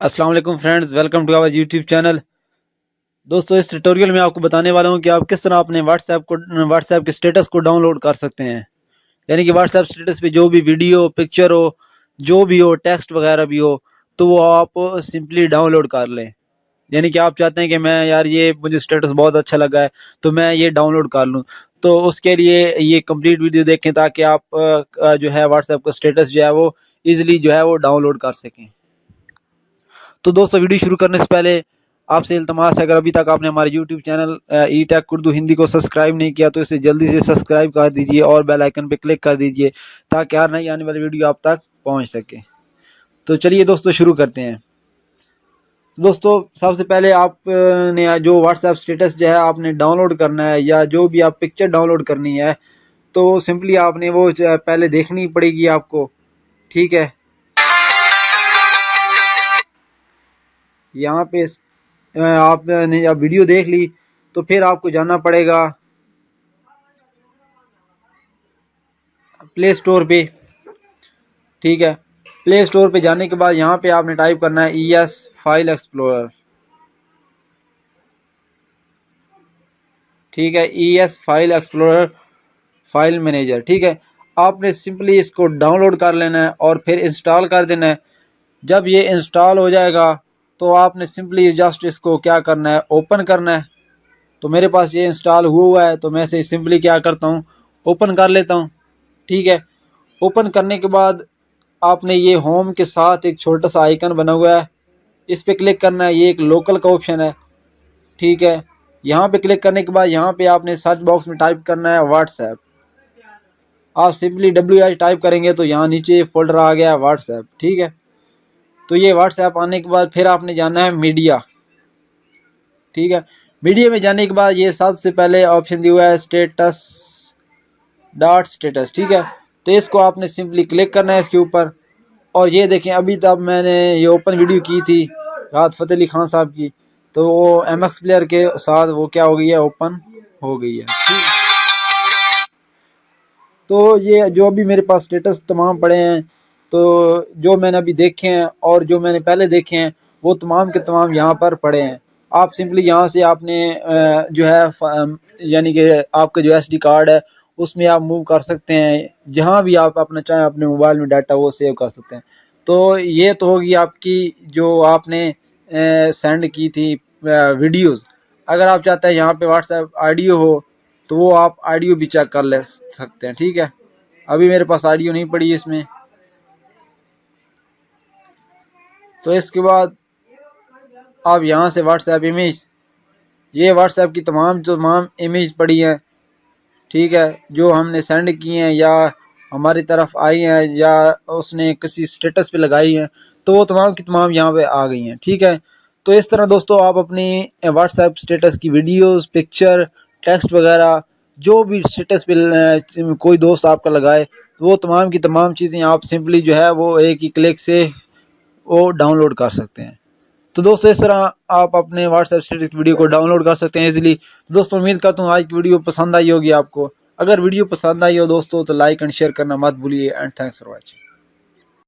अस्सलाम वालेकुम friends, welcome to our YouTube channel. दोस्तों, इस ट्यूटोरियल में आपको बताने वाला हूं कि आप किस तरह अपने व्हाट्सएप के स्टेटस को डाउनलोड कर सकते हैं। यानी कि व्हाट्सएप स्टेटस पे जो भी वीडियो पिक्चर हो, जो भी हो, टेक्स्ट वगैरह भी हो, तो वो आप सिंपली डाउनलोड कर लें। यानी कि आप चाहते हैं कि मैं यार ये मुझे स्टेटस बहुत अच्छा लगा है तो मैं ये डाउनलोड कर लूँ, तो उसके लिए ये कंप्लीट वीडियो देखें ताकि आप जो है व्हाट्सएप का स्टेटस जो है वो ईजिली जो है वो डाउनलोड कर सकें। तो दोस्तों, वीडियो शुरू करने से पहले आपसे इल्तमास है, अगर अभी तक आपने हमारे यूट्यूब चैनल ई टेक उर्दू हिंदी को सब्सक्राइब नहीं किया तो इसे जल्दी से सब्सक्राइब कर दीजिए और बेल आइकन पर क्लिक कर दीजिए ताकि हर नई आने वाली वीडियो आप तक पहुंच सके। तो चलिए दोस्तों, शुरू करते हैं। तो दोस्तों, सबसे पहले आपने जो व्हाट्सएप स्टेटस जो है आपने डाउनलोड करना है, या जो भी आप पिक्चर डाउनलोड करनी है, तो सिंपली आपने वो पहले देखनी पड़ेगी आपको। ठीक है, यहाँ पे आपने जब वीडियो देख ली तो फिर आपको जाना पड़ेगा प्ले स्टोर पे। ठीक है, प्ले स्टोर पे जाने के बाद यहाँ पे आपने टाइप करना है ES फाइल एक्सप्लोरर। ठीक है, ES file explorer file manager. ठीक है, आपने सिंपली इसको डाउनलोड कर लेना है और फिर इंस्टॉल कर देना है। जब ये इंस्टॉल हो जाएगा तो आपने सिंपली जस्ट इसको क्या करना है, ओपन करना है। तो मेरे पास ये इंस्टॉल हुआ है तो मैं इसे सिंपली क्या करता हूँ, ओपन कर लेता हूँ। ठीक है, ओपन करने के बाद आपने ये होम के साथ एक छोटा सा आइकन बना हुआ है, इस पे क्लिक करना है। ये एक लोकल का ऑप्शन है। ठीक है, यहाँ पे क्लिक करने के बाद यहाँ पे आपने सर्च बॉक्स में टाइप करना है व्हाट्सएप। आप सिंपली WH टाइप करेंगे तो यहाँ नीचे फोल्डर आ गया है व्हाट्सएप। ठीक है, तो ये व्हाट्सएप आने के बाद फिर आपने जाना है मीडिया। ठीक है, मीडिया में जाने के बाद ये सबसे पहले ऑप्शन दिया हुआ है स्टेटस डॉट स्टेटस। ठीक है, तो इसको आपने सिंपली क्लिक करना है इसके ऊपर। और ये देखें, अभी तक मैंने ये ओपन वीडियो की थी राहत फ़तेह अली खान साहब की, तो वो MX प्लेयर के साथ वो क्या हो गई है, ओपन हो गई है। तो ये जो अभी मेरे पास स्टेटस तमाम पड़े हैं, तो जो मैंने अभी देखे हैं और जो मैंने पहले देखे हैं वो तमाम के तमाम यहाँ पर पड़े हैं। आप सिंपली यहाँ से आपने जो है यानी कि आपका जो SD कार्ड है उसमें आप मूव कर सकते हैं, जहाँ भी आप अपना चाहें अपने मोबाइल में डाटा वो सेव कर सकते हैं। तो ये तो होगी आपकी जो आपने सेंड की थी वीडियोस। अगर आप चाहते हैं यहाँ पे व्हाट्सएप ऑडियो हो तो वो आप ऑडियो भी चेक कर ले सकते हैं। ठीक है, अभी मेरे पास ऑडियो नहीं पड़ी इसमें। तो इसके बाद आप यहाँ से व्हाट्सएप इमेज, ये व्हाट्सएप की तमाम इमेज पड़ी हैं। ठीक है, जो हमने सेंड की हैं या हमारी तरफ आई हैं या उसने किसी स्टेटस पे लगाई हैं, तो वो तमाम की तमाम यहाँ पे आ गई हैं। ठीक है, तो इस तरह दोस्तों आप अपनी व्हाट्सएप स्टेटस की वीडियोस, पिक्चर, टेक्स्ट वगैरह जो भी स्टेटस पे कोई दोस्त आपका लगाए, तो वो तमाम की तमाम चीज़ें आप सिंपली जो है वो एक ही क्लिक से वो डाउनलोड कर सकते हैं। तो दोस्तों, इस तरह आप अपने व्हाट्सएप स्टेटस वीडियो को डाउनलोड कर सकते हैं इजीली। दोस्तों, उम्मीद करता हूँ आज की वीडियो पसंद आई होगी आपको। अगर वीडियो पसंद आई हो दोस्तों तो लाइक एंड शेयर करना मत भूलिए। And thanks for watching.